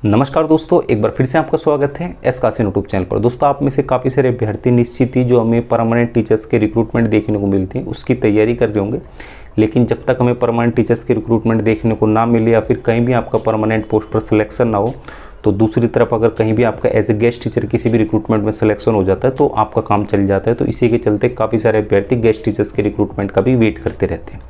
नमस्कार दोस्तों, एक बार फिर से आपका स्वागत है एस कासिन यूट्यूब चैनल पर। दोस्तों, आप में से काफ़ी सारे अभ्यर्थी निश्चित ही जो हमें परमानेंट टीचर्स के रिक्रूटमेंट देखने को मिलती है उसकी तैयारी कर रहे होंगे। लेकिन जब तक हमें परमानेंट टीचर्स के रिक्रूटमेंट देखने को ना मिले या फिर कहीं भी आपका परमानेंट पोस्ट पर सिलेक्शन ना हो, तो दूसरी तरफ अगर कहीं भी आपका एज ए गेस्ट टीचर किसी भी रिक्रूटमेंट में सिलेक्शन हो जाता है तो आपका काम चल जाता है। तो इसी के चलते काफ़ी सारे अभ्यर्थी गेस्ट टीचर्स के रिक्रूटमेंट का भी वेट करते रहते हैं।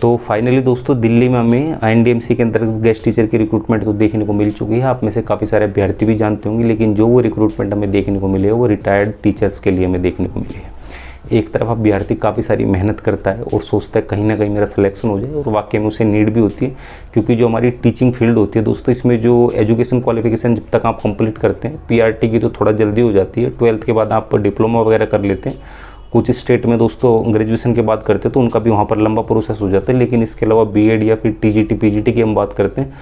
तो फाइनली दोस्तों, दिल्ली में हमें एनडीएमसी के अंतर्गत गेस्ट टीचर की रिक्रूटमेंट तो देखने को मिल चुकी है। आप में से काफ़ी सारे अभ्यर्थी भी जानते होंगे, लेकिन जो वो रिक्रूटमेंट हमें देखने को मिले वो रिटायर्ड टीचर्स के लिए हमें देखने को मिली है। एक तरफ अभ्यर्थी काफ़ी सारी मेहनत करता है और सोचता है कहीं ना कहीं मेरा सिलेक्शन हो जाए, और वाकई में उसे नीड भी होती है, क्योंकि जो हमारी टीचिंग फील्ड होती है दोस्तों, इसमें जो एजुकेशन क्वालिफिकेशन जब तक आप कंप्लीट करते हैं, पीआरटी की तो थोड़ा जल्दी हो जाती है, 12th के बाद आप डिप्लोमा वगैरह कर लेते हैं। कुछ स्टेट में दोस्तों ग्रेजुएशन के बाद करते हैं तो उनका भी वहाँ पर लंबा प्रोसेस हो जाता है। लेकिन इसके अलावा बीएड या फिर टीजीटी पीजीटी की हम बात करते हैं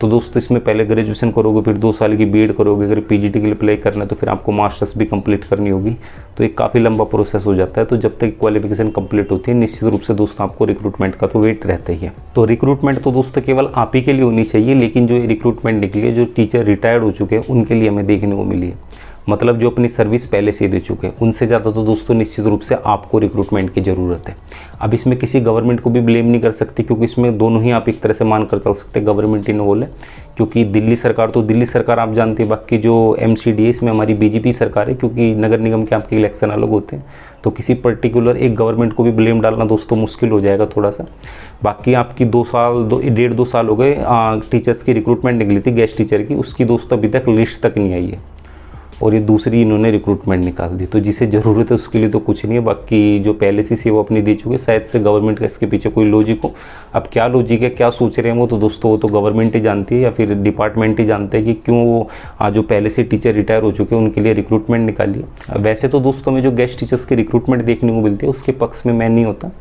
तो दोस्तों इसमें पहले ग्रेजुएशन करोगे, फिर 2 साल की बीएड करोगे, अगर पीजीटी के लिए अप्लाई करना है तो फिर आपको मास्टर्स भी कंप्लीट करनी होगी। तो एक काफ़ी लंबा प्रोसेस हो जाता है। तो जब तक क्वालिफिकेशन कंप्लीट होती है निश्चित रूप से दोस्तों आपको रिक्रूटमेंट का तो वेट रहता ही है। तो रिक्रूटमेंट तो दोस्तों केवल आप ही के लिए होनी चाहिए, लेकिन जो रिक्रूटमेंट निकली है, जो टीचर रिटायर्ड हो चुके हैं उनके लिए हमें देखने को मिली है। मतलब जो अपनी सर्विस पहले से दे चुके हैं उनसे ज़्यादा तो दोस्तों निश्चित रूप से आपको रिक्रूटमेंट की ज़रूरत है। अब इसमें किसी गवर्नमेंट को भी ब्लेम नहीं कर सकते, क्योंकि इसमें दोनों ही आप एक तरह से मान कर चल सकते हैं, गवर्नमेंट इन्वॉल्व है। क्योंकि दिल्ली सरकार तो दिल्ली सरकार आप जानते हैं, बाकी जो एमसीडी है इसमें हमारी बीजेपी सरकार है, क्योंकि नगर निगम के आपके इलेक्शन अलग होते हैं। तो किसी पर्टिकुलर एक गवर्नमेंट को भी ब्लेम डालना दोस्तों मुश्किल हो जाएगा थोड़ा सा। बाकी आपकी 1.5-2 साल हो गए टीचर्स की रिक्रूटमेंट निकली थी गेस्ट टीचर की, उसकी दोस्तों अभी तक लिस्ट तक नहीं आई है, और ये दूसरी इन्होंने रिक्रूटमेंट निकाल दी। तो जिसे ज़रूरत है उसके लिए तो कुछ नहीं है, बाकी जो पहले से वो अपनी दे चुके, शायद से गवर्नमेंट का इसके पीछे कोई लॉजिक हो। अब क्या लॉजिक है, क्या सोच रहे हैं वो तो दोस्तों वो तो गवर्नमेंट ही जानती है, या फिर डिपार्टमेंट ही जानते हैं कि क्यों वो जो पहले से टीचर रिटायर हो चुके हैं उनके लिए रिक्रूटमेंट निकाली है। वैसे तो दोस्तों में जो गेस्ट टीचर्स की रिक्रूटमेंट देखने को मिलती है उसके पक्ष में मैं नहीं होता,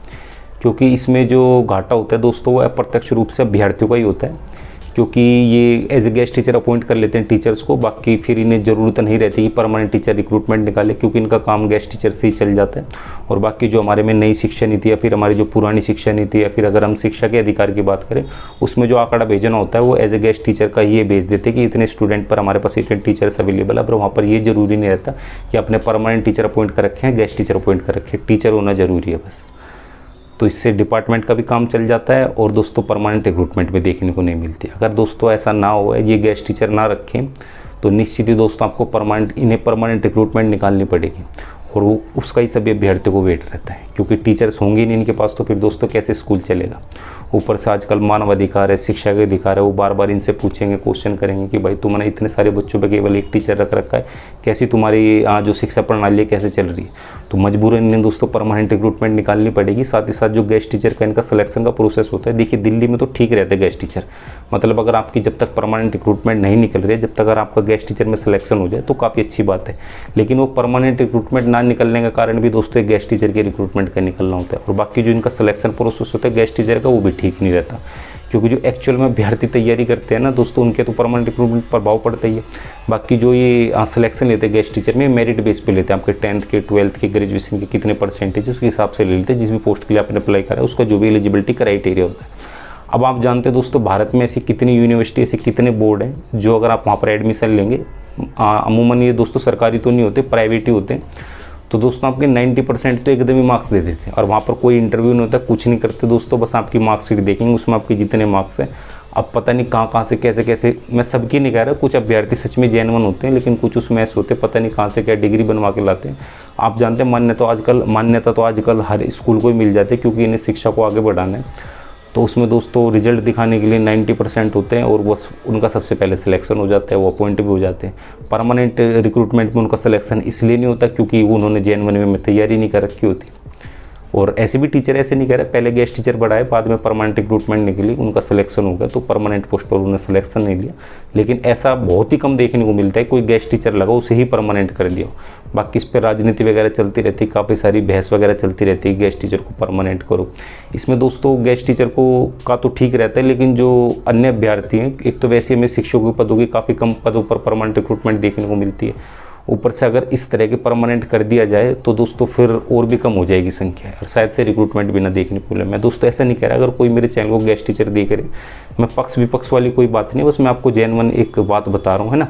क्योंकि इसमें जो घाटा होता है दोस्तों वो अप्रत्यक्ष रूप से अभ्यर्थियों का ही होता है, क्योंकि ये as a guest teacher appoint कर लेते हैं टीचर्स को। बाकी फिर इन्हें ज़रूरत नहीं रहती कि परमानेंट टीचर रिक्रूटमेंट निकाले, क्योंकि इनका काम गेस्ट टीचर से ही चल जाता है। और बाकी जो हमारे में नई शिक्षा नीति या फिर हमारी जो पुरानी शिक्षा नीति या फिर अगर हम शिक्षा के अधिकार की बात करें, उसमें जो आंकड़ा भेजना होता है वो एज ए गेस्ट टीचर का ही ये भेज देते हैं कि इतने स्टूडेंट पर हमारे पास इतने टीचर्स अवेलेबल है। पर वहाँ पर ये जरूरी नहीं रहता कि आपने परमानेंट टीचर अपॉइंट कर रखे हैं, गेस्ट टीचर अपॉइंट कर रखे हैं, टीचर होना जरूरी है बस। तो इससे डिपार्टमेंट का भी काम चल जाता है और दोस्तों परमानेंट रिक्रूटमेंट में देखने को नहीं मिलती। अगर दोस्तों ऐसा ना हो, ये गेस्ट टीचर ना रखें, तो निश्चित ही दोस्तों आपको इन्हें परमानेंट रिक्रूटमेंट निकालनी पड़ेगी, और वो उसका ही सभी अभ्यर्थियों को वेट रहता है, क्योंकि टीचर्स होंगे नहीं इनके पास तो फिर दोस्तों कैसे स्कूल चलेगा। ऊपर से आजकल मानव अधिकार है, शिक्षा के अधिकार है, वो बार बार इनसे पूछेंगे, क्वेश्चन करेंगे कि भाई तुमने इतने सारे बच्चों पे केवल एक टीचर रख रखा है, कैसी तुम्हारी जो शिक्षा प्रणाली है कैसे चल रही है। तो मजबूरन इन्हें दोस्तों परमानेंट रिक्रूटमेंट निकालनी पड़ेगी। साथ ही साथ जो गेस्ट टीचर का इनका सिलेक्शन का प्रोसेस होता है, देखिए दिल्ली में तो ठीक रहते हैं गेस्ट टीचर, मतलब अगर आपकी जब तक परमानेंट रिक्रूटमेंट नहीं निकल रही है, जब तक अगर आपका गेस्ट टीचर में सिलेक्शन हो जाए तो काफ़ी अच्छी बात है। लेकिन वो परमानेंट रिक्रूटमेंट ना निकलने का कारण भी दोस्तों एक गेस्ट टीचर के रिक्रूटमेंट का निकलना होता है, और बाकी जो इनका सिलेक्शन प्रोसेस होता है गेस्ट टीचर का वो भी ठीक नहीं रहता, क्योंकि जो एक्चुअल में अभ्यर्थी तैयारी करते हैं ना दोस्तों उनके तो परमानेंट रिक्रूटमेंट प्रभाव पड़ता ही है। बाकी जो ये सिलेक्शन लेते हैं गेस्ट टीचर में मेरिट बेस पे लेते हैं, आपके 10th के 12th के ग्रेजुएशन के कितने परसेंटेज उसके हिसाब से ले लेते हैं, जिस भी पोस्ट के लिए आपने अप्लाई करा है उसका जो भी एलिजिबिलिटी क्राइटेरिया होता है। अब आप जानते हैं दोस्तों भारत में ऐसी कितनी यूनिवर्सिटी, ऐसे कितने बोर्ड हैं जो अगर आप वहाँ पर एडमिशन लेंगे, अमूमन ये दोस्तों सरकारी तो नहीं होते, प्राइवेट ही होते हैं, तो दोस्तों आपके 90% तो एकदम ही मार्क्स दे देते हैं, और वहाँ पर कोई इंटरव्यू नहीं होता, कुछ नहीं करते दोस्तों, बस आपकी मार्कशीट देखेंगे, उसमें आपके जितने मार्क्स हैं। अब पता नहीं कहाँ से कैसे मैं सबकी नहीं कह रहा, कुछ अभ्यर्थी सच में जेन्युइन होते हैं, लेकिन कुछ उसमें ऐसे होते हैं पता नहीं कहाँ से क्या डिग्री बनवा के लाते हैं। आप जानते हैं मान्यता तो आजकल हर स्कूल को ही मिल जाती है, क्योंकि इन्हें शिक्षा को आगे बढ़ाना है। तो उसमें दोस्तों रिजल्ट दिखाने के लिए 90% होते हैं, और बस उनका सबसे पहले सिलेक्शन हो जाता है, वो अपॉइंट भी हो जाते हैं। परमानेंट रिक्रूटमेंट में उनका सिलेक्शन इसलिए नहीं होता क्योंकि उन्होंने जेन्युइन में तैयारी नहीं कर रखी होती। और ऐसे भी टीचर ऐसे नहीं कह रहे, पहले गेस्ट टीचर बढ़ाए, बाद में परमानेंट रिक्रूटमेंट निकली, उनका सिलेक्शन हो गया तो परमानेंट पोस्ट पर उन्होंने सिलेक्शन नहीं लिया। लेकिन ऐसा बहुत ही कम देखने को मिलता है, कोई गेस्ट टीचर लगा उसे ही परमानेंट कर दिया। बाकी इस पर राजनीति वगैरह चलती रहती है, काफ़ी सारी बहस वगैरह चलती रहती है, गेस्ट टीचर को परमानेंट करो। इसमें दोस्तों गेस्ट टीचर का तो ठीक रहता है, लेकिन जो अन्य अभ्यर्थी हैं, एक तो वैसे हमें शिक्षकों के पदों की काफ़ी कम पदों पर परमानेंट रिक्रूटमेंट देखने को मिलती है, ऊपर से अगर इस तरह के परमानेंट कर दिया जाए तो दोस्तों फिर और भी कम हो जाएगी संख्या और शायद से रिक्रूटमेंट भी ना देखने को मिले। मैं दोस्तों ऐसा नहीं कह रहा, अगर कोई मेरे चैनल को गेस्ट टीचर देख रहे, मैं पक्ष विपक्ष वाली कोई बात नहीं, बस मैं आपको जेन्युइन एक बात बता रहा हूँ, है ना।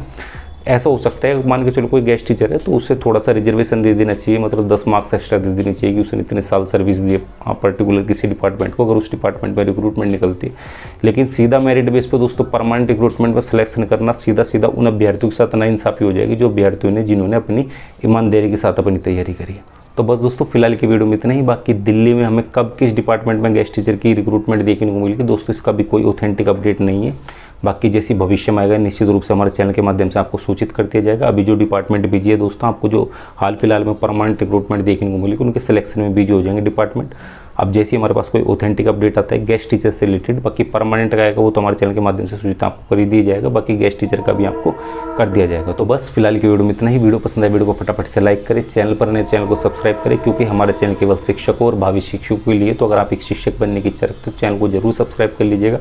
ऐसा हो सकता है मान के चलो कोई गेस्ट टीचर है तो उससे थोड़ा सा रिजर्वेशन दे देना चाहिए, मतलब 10 मार्क्स एक्स्ट्रा दे देनी चाहिए कि उसने इतने साल सर्विस दी पर्टिकुलर किसी डिपार्टमेंट को, अगर उस डिपार्टमेंट में रिक्रूटमेंट निकलती है। लेकिन सीधा मेरिट बेस पर दोस्तों परमानेंट रिक्रूटमेंट पर सिलेक्शन करना सीधा सीधा उन अभ्यर्थियों के साथ नाइंसाफी हो जाएगी जो अभ्यर्थियों ने जिन्होंने अपनी ईमानदारी के साथ अपनी तैयारी करी है। तो बस दोस्तों फिलहाल की वीडियो में इतना ही। बाकी दिल्ली में हमें कब किस डिपार्टमेंट में गेस्ट टीचर की रिक्रूटमेंट देखने को मिलेगी दोस्तों, इसका भी कोई ऑथेंटिक अपडेट नहीं है। बाकी जैसी भविष्य में आएगा निश्चित रूप से हमारे चैनल के माध्यम से आपको सूचित कर दिया जाएगा। अभी जो डिपार्टमेंट बिजी है दोस्तों, आपको जो हाल फिलहाल में परमानेंट रिक्रूटमेंट देखने को मिलेगी उनके सिलेक्शन में बिजी हो जाएंगे डिपार्टमेंट। अब जैसे ही हमारे पास कोई ऑथेंटिक अपडेट आता है गेस्ट टीचर से रिलेटेड, बाकी परमानेंट का आएगा वो तो हमारे चैनल के माध्यम से सूचित आपको कर दिया जाएगा, बाकी गेस्ट टीचर का भी आपको कर दिया जाएगा। तो बस फिलहाल की वीडियो में इतना ही। वीडियो पसंद है वीडियो को फटाफट से लाइक करें, चैनल पर नए चैनल को सब्सक्राइब करें, क्योंकि हमारा चैनल केवल शिक्षकों और भावी शिक्षकों के लिए। तो अगर आप एक शिक्षक बनने की इच्छा रखते हो तो चैनल को जरूर सब्सक्राइब कर लीजिएगा।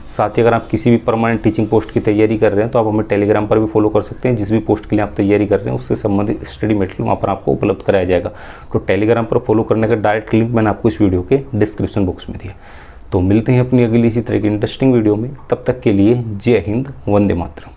साथ ही अगर आप किसी भी परमानेंट टीचिंग पोस्ट की तैयारी कर रहे हैं तो आप हमें टेलीग्राम पर भी फॉलो कर सकते हैं। जिस भी पोस्ट के लिए आप तैयारी कर रहे हैं उससे संबंधित स्टडी मटेरियल वहाँ पर आपको उपलब्ध कराया जाएगा। तो टेलीग्राम पर फॉलो करने का डायरेक्ट लिंक मैंने आपको इस वीडियो के डिस्क्रिप्शन बॉक्स में दिया। तो मिलते हैं अपनी अगली इसी तरह की इंटरेस्टिंग वीडियो में, तब तक के लिए जय हिंद, वंदे मातरम।